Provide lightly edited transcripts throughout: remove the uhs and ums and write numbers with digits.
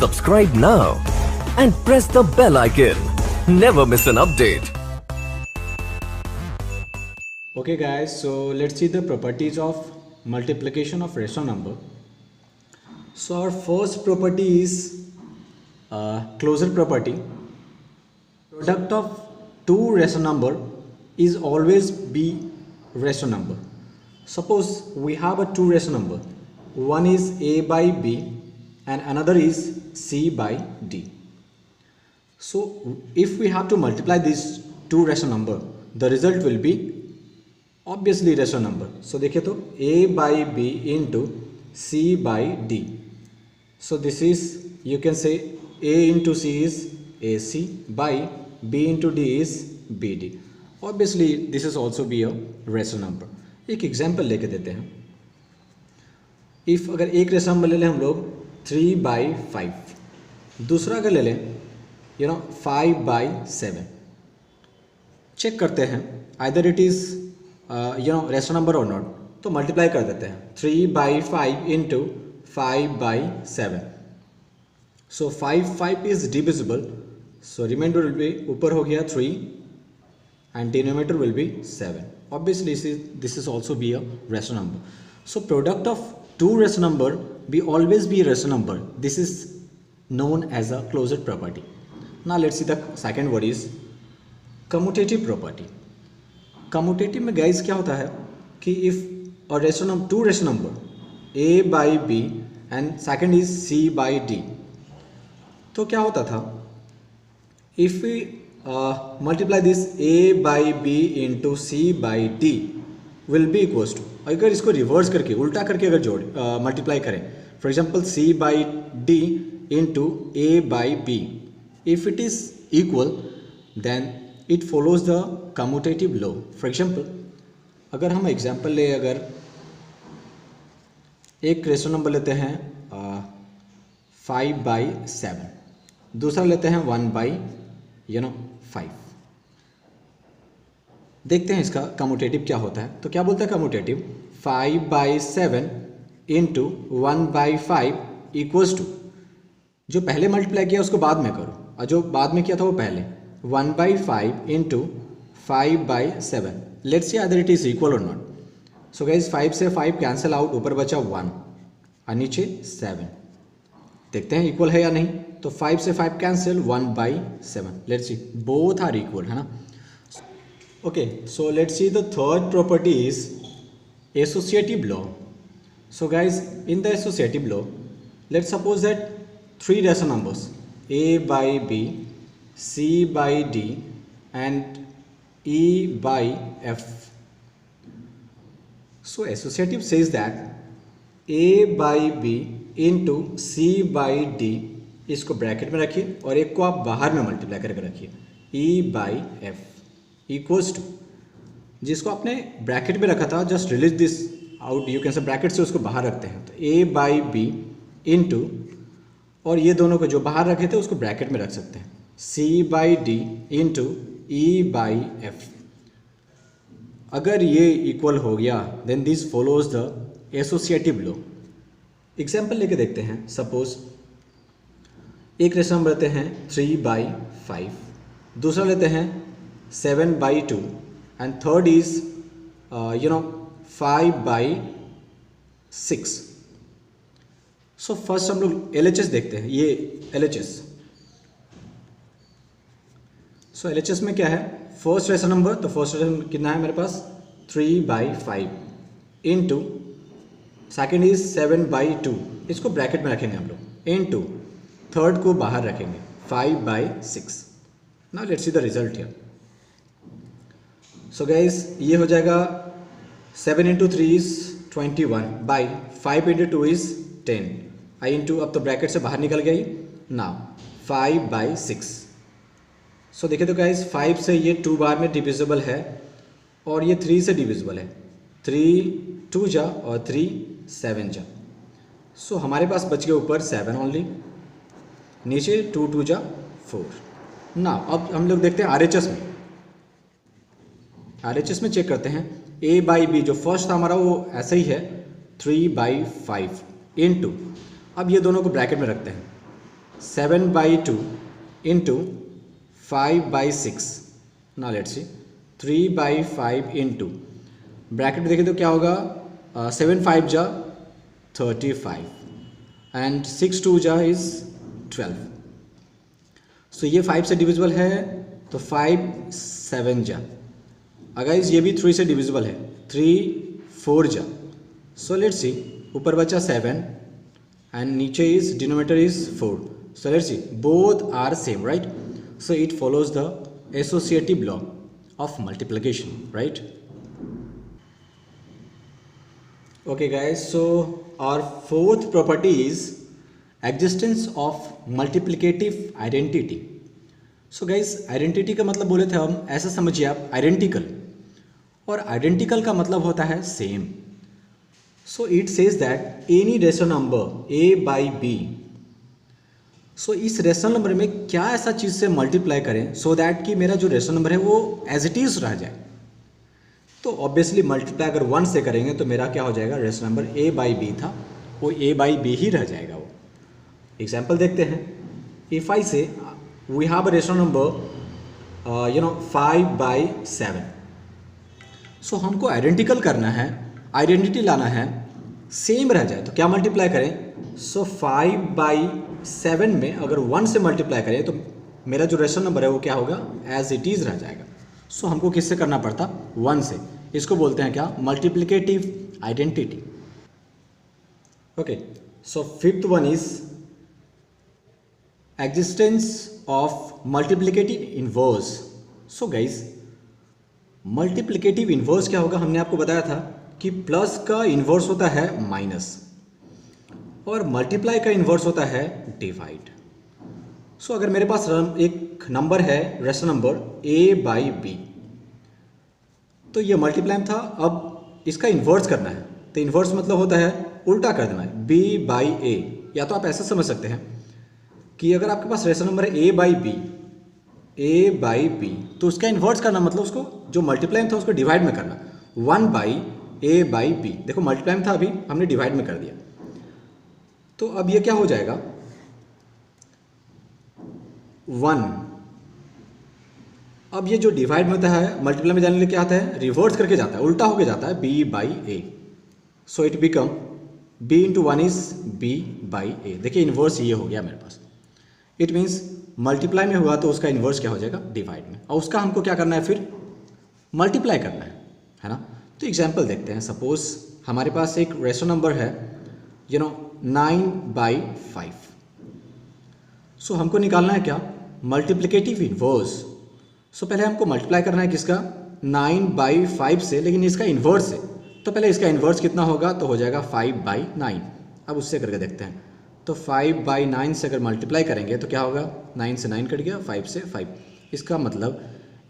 Subscribe now and press the bell icon. Never miss an update. Okay guys, so let's see the properties of multiplication of rational number. So our first property is closure property. Product of two rational number is always be rational number. Suppose we have a two rational number. One is a by b and another is c by d. So if we have to multiply these two rational number, the result will be obviously rational number. So देखिए तो a by b into c by d. So this is, you can say a into c is ac by b into d is bd. Obviously this is also be a rational number. एक example लेके देते हैं. If अगर एक rational number ले लें हम लोग 3 by 5, दूसरा अगर ले लें 5 by 7, चेक करते हैं either it is rational number और नॉट, तो मल्टीप्लाई कर देते हैं 3 by 5 into 5 by 7. So 5 is divisible, so remainder will be, ऊपर हो गया 3 and denominator will be 7. Obviously this is also be a rational number. So product of two rational number be always be a rational number. This is known as a closure property. Now let's see the second word is commutative property. Commutative में guys क्या होता है कि if a rational number, two rational number a by b and second is c by d, तो क्या होता था, if we multiply this a by b into c by d will be equals to, अगर इसको reverse करके उल्टा करके अगर जोड़ मल्टीप्लाई करें, for example c by d into a by b, if it is equal then it follows the commutative law. For example अगर हम एग्जांपल ले, अगर एक रेशनल नंबर लेते हैं 5 by 7, दूसरा लेते हैं 1 by 5, देखते हैं इसका कम्यूटेटिव क्या होता है. तो क्या बोलता है commutative, 5 by 7 into 1 by 5 equals to, जो पहले मल्टीप्लाई किया उसको बाद में करो और जो बाद में किया था वो पहले, 1 by 5 into 5 by 7. Let's C other it is equal और नॉट. सो गाइज 5 से 5 कैंसिल आउट, ऊपर बचा 1 और नीचे 7. देखते हैं इक्वल है या नहीं. तो 5 से 5 cancel, 1 by 7. Let's see both are equal, है ना. Okay, so let's see the third property is associative law. So guys in the associative law, let's suppose that three rational numbers a by b, c by d and e by f. So associative says that a by b into c by d, इसको bracket में रखिए और एक को आप बाहर में multiply करके रखिए, e by f equals to, जिसको आपने ब्रैकेट में रखा था just release this out, you can say bracket से उसको बाहर रखते हैं, तो a by b इंटू, और ये दोनों को जो बाहर रखे थे उसको ब्रैकेट में रख सकते हैं, c by d into e by f. अगर ये इक्वल हो गया then this follows the associative law. Example लेके देखते हैं. सपोज एक रेशनल नंबर लेते हैं 3 by 5, दूसरा लेते हैं 7 by 2 and third is 5 by 6. So first हम लोग LHS देखते हैं. ये LHS, सो LHS में क्या है, फर्स्ट रेशनल नंबर, तो फर्स्ट रेशनल कितना है मेरे पास 3 by 5 into second is 7 by 2, इसको ब्रैकेट में रखेंगे हम लोग, इंटू थर्ड को बाहर रखेंगे 5 by 6. Now let's see the result here. So guys ये हो जाएगा 7 into 3 is 21 by 5 into 2 is 10. I into, अब तो ब्रैकेट से बाहर निकल गई. Now 5 by 6. सो देखिए तो गाइस 5 से ये 2 बार में डिविजिबल है और ये 3 से डिविजिबल है. 3 2 जा और 3 7 जा. सो हमारे पास बच गया ऊपर 7 ओनली, नीचे 2 2 जा 4. ना अब हम लोग देखते हैं RHS में. RHS में चेक करते हैं a बाई बी, जो फर्स्ट था हमारा वो ऐसे ही है 3 by 5 इंटू, अब ये दोनों को ब्रैकेट में रखते हैं 7/2 into 5/6. now let's see 3/5 into bracket देखें तो क्या होगा 7 5 जा 35 एंड 6 2 जा इज 12. सो ये 5 से डिविजिबल है तो 5 7 जा. अगर ये भी 3 से डिविजिबल है 3 4 जा. सो लेट्स सी ऊपर बचा 7 एंड नीचे is denominator is 4. So let's see both are same right. So it follows the associative law of multiplication right. Okay guys, so our fourth property is existence of multiplicative identity. So guys, identity का मतलब बोले थे हम, ऐसा समझिए आप identical, और identical का मतलब होता है same. So it says that any rational number a by b. So इस rational number में क्या ऐसा चीज़ से multiply करें so that कि मेरा जो rational number है वो as it is रह जाए. तो ऑब्वियसली मल्टीप्लाई अगर 1 से करेंगे तो मेरा क्या हो जाएगा, rational number a by b था वो a बाई बी ही रह जाएगा. वो एग्जाम्पल देखते हैं. If I say we have a rational number 5/7. So हमको आइडेंटिकल करना है, आइडेंटिटी लाना है, सेम रह जाए तो क्या मल्टीप्लाई करें. सो 5/7 में अगर 1 से मल्टीप्लाई करें तो मेरा जो रेशनल नंबर है वो क्या होगा, एज इट इज़ रह जाएगा. सो हमको किससे करना पड़ता, 1 से. इसको बोलते हैं क्या, multiplicative identity. Okay, so fifth one is existence of multiplicative inverse. So guys, multiplicative inverse क्या होगा, हमने आपको बताया था कि प्लस का इनवर्स होता है माइनस और मल्टीप्लाई का इनवर्स होता है डिवाइड. सो अगर मेरे पास एक नंबर है, rational number a by b, तो ये मल्टीप्लाई था. अब इसका इन्वर्स करना है तो इन्वर्स मतलब होता है उल्टा कर देना है, b बाई ए. या तो आप ऐसा समझ सकते हैं कि अगर आपके पास रेशनल नंबर है a बाई बी तो उसका इन्वर्स करना मतलब उसको जो मल्टीप्लाई था उसको डिवाइड में करना. 1/a बाई बी, देखो मल्टीप्लाई था अभी हमने डिवाइड में कर दिया. तो अब ये क्या हो जाएगा, 1. अब ये जो डिवाइड में होता है मल्टीप्लाई में जाने के लिए क्या आता है, रिवर्स करके जाता है, उल्टा होके जाता है b by A. So it become b into 1 is b by A. देखिए इन्वर्स ये हो गया मेरे पास. इट मीन्स मल्टीप्लाई में हुआ तो उसका इन्वर्स क्या हो जाएगा, डिवाइड में. और उसका हमको क्या करना है, फिर मल्टीप्लाई करना है ना. तो एग्जाम्पल देखते हैं. सपोज हमारे पास एक रेशनल नंबर है 9/5. सो हमको निकालना है क्या, मल्टीप्लिकेटिव इन्वर्स. सो पहले हमको मल्टीप्लाई करना है किसका, 9/5 से, लेकिन इसका इन्वर्स है. तो पहले इसका इन्वर्स कितना होगा, तो हो जाएगा 5/9. अब उससे करके देखते हैं. तो 5/9 से अगर मल्टीप्लाई करेंगे तो क्या होगा, 9 से 9 कट गया, 5 से 5. इसका मतलब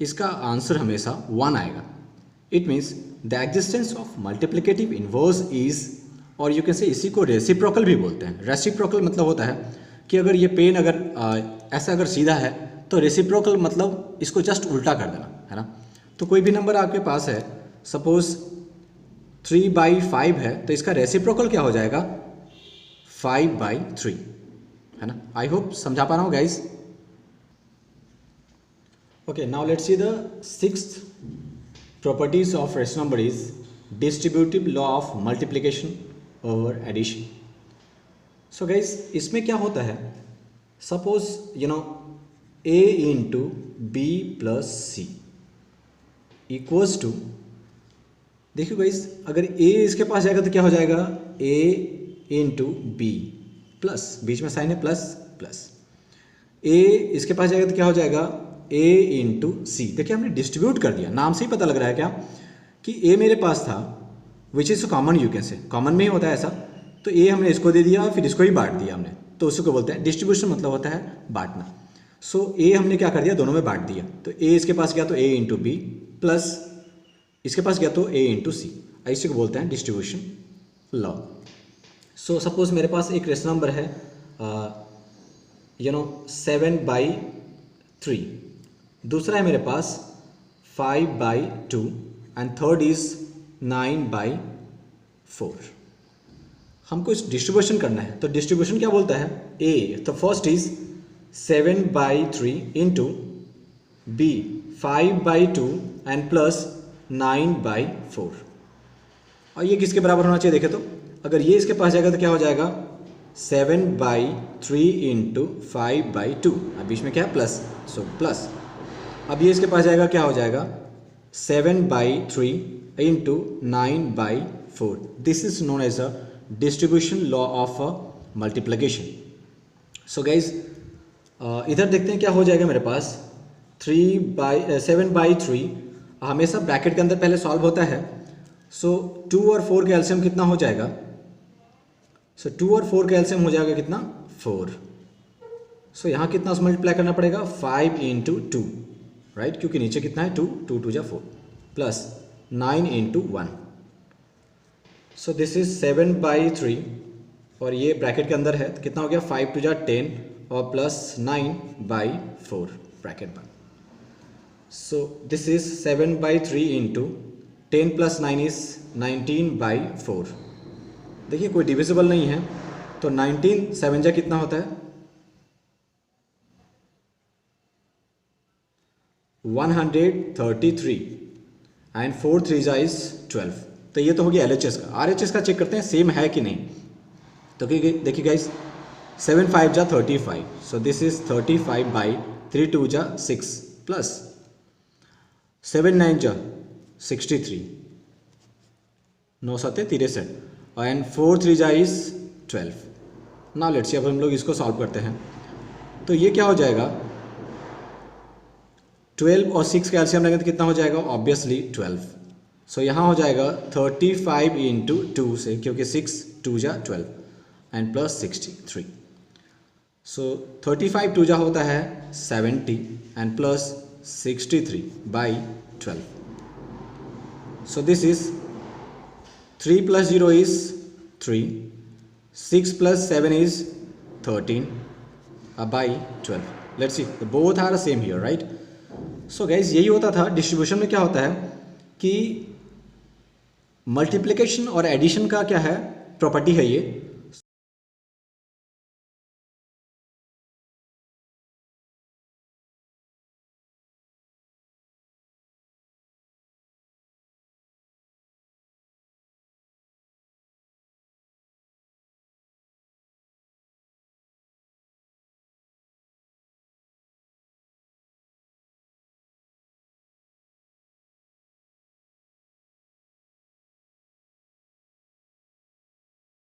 इसका आंसर हमेशा 1 आएगा. It means the existence of multiplicative inverse is, और यू कैन से इसी को रेसिप्रोकल भी बोलते हैं. रेसिप्रोकल मतलब होता है कि अगर ये पेन अगर ऐसा अगर सीधा है तो रेसिप्रोकल मतलब इसको जस्ट उल्टा कर देना है ना. तो कोई भी नंबर आपके पास है, सपोज 3/5 है तो इसका रेसिप्रोकल क्या हो जाएगा, 5/3 है ना. आई होप समझा पा रहा हूँ guys. Okay, now let's see the sixth properties of rational number is distributive law of multiplication over addition. So guys, इसमें क्या होता है, suppose a into b plus c equals to, देखिए गाइज अगर a इसके पास जाएगा तो क्या हो जाएगा, a इंटू बी प्लस, बीच में साइन है प्लस प्लस. a इसके पास जाएगा तो क्या हो जाएगा, a इंटू सी. देखिए हमने डिस्ट्रीब्यूट कर दिया, नाम से ही पता लग रहा है क्या कि a मेरे पास था which is common, you can से कॉमन में ही होता है ऐसा. तो a हमने इसको दे दिया फिर इसको ही बांट दिया हमने, तो उसी को बोलते हैं डिस्ट्रीब्यूशन, मतलब होता है बांटना. सो a हमने क्या कर दिया, दोनों में बांट दिया. तो a इसके पास गया तो a इंटू बी प्लस इसके पास गया तो a इंटू सी. इसी को बोलते हैं डिस्ट्रीब्यूशन लॉ. सो सपोज मेरे पास एक रेशनल नंबर है 7/3, दूसरा है मेरे पास 5/2 एंड थर्ड इज 9/4. हमको इस डिस्ट्रीब्यूशन करना है, तो डिस्ट्रीब्यूशन क्या बोलता है, ए, तो first is 7/3 into b 5/2 and plus 9/4। और ये किसके बराबर होना चाहिए देखे तो, अगर ये इसके पास जाएगा तो क्या हो जाएगा 7/3 इंटू 5/2, अब बीच में क्या है प्लस, सो प्लस। अब ये इसके पास जाएगा क्या हो जाएगा 7/3 into 9/4। This is known as a distribution law of multiplication. So guys इधर देखते हैं क्या हो जाएगा मेरे पास 7/3 हमेशा ब्रैकेट के अंदर पहले सॉल्व होता है। सो 2 और 4 का एलसीएम कितना हो जाएगा, सो 2 और 4 का एलसीएम हो जाएगा कितना 4। सो यहाँ कितना मल्टीप्लाई करना पड़ेगा 5 इंटू 2, राइट, क्योंकि नीचे कितना है 2, 2 2 जा 4 plus 9 into 1। So this is 7/3 और ये ब्रैकेट के अंदर है तो कितना हो गया 5 2 जा 10 और प्लस 9/4 ब्रैकेट बंद। सो this is 7/3 into 10 plus 9 is 19/4। देखिए कोई डिविजिबल नहीं है तो 19 7 जा कितना होता है 133 एंड 4 3 जा इज 12। तो ये तो हो गया LHS का। RHS का चेक करते हैं सेम है कि नहीं। तो देखिए गाइस 7 5 जा 35, सो दिस इज 35/3 2 जा 6 प्लस 7 9 जा 63 9 7 63 एंड 4 3 जा इज 12। नाउ लेट्स सी, अब हम लोग इसको सॉल्व करते हैं तो ये क्या हो जाएगा 12 और 6 का एलसीएम लेंगे तो कितना हो जाएगा ऑब्वियसली 12। सो यहाँ हो जाएगा 35 इंटू 2 से, क्योंकि 6 2 जा 12 एंड प्लस 63। सो 35 2 जा होता है 70 and plus 63/12। So this is 3 plus 0 is 3, 6 plus 7 is 13 by 12। Let's see both are same here, right. So guys यही होता था डिस्ट्रीब्यूशन में। क्या होता है कि मल्टीप्लिकेशन और एडिशन का क्या है प्रॉपर्टी है, ये